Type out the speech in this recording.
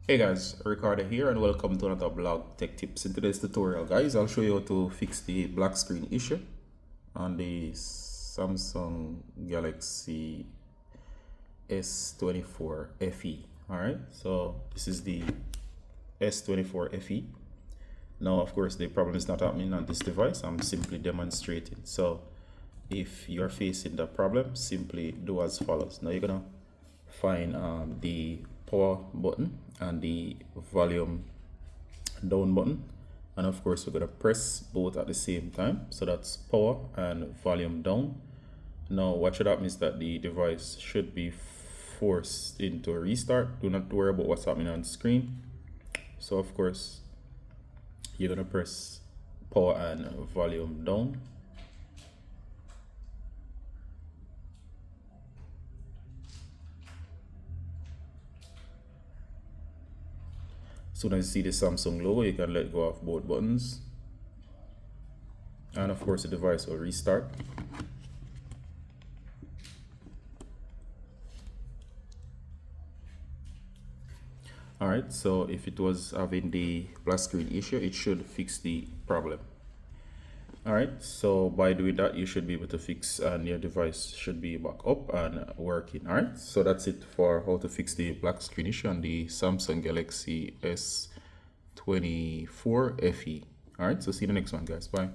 Hey guys, Ricardo here and welcome to another blog tech tips. In today's tutorial guys, I'll show you how to fix the black screen issue on the Samsung Galaxy S24 FE. Alright, so this is the S24 FE. Now of course the problem is not happening on this device, I'm simply demonstrating. So if you're facing the problem, simply do as follows. Now you're gonna find the power button and the volume down button, and of course we're going to press both at the same time. So that's power and volume down. Now what should happen is that the device should be forced into a restart. Do not worry about what's happening on the screen. So of course you're going to press power and volume down. As soon as you see the Samsung logo, you can let go of both buttons, and of course the device will restart. Alright, so if it was having the black screen issue, it should fix the problem. Alright, so by doing that, you should be able to fix, and your device should be back up and working. Alright, so that's it for how to fix the black screen issue on the Samsung Galaxy S24 FE. Alright, so see you in the next one, guys. Bye.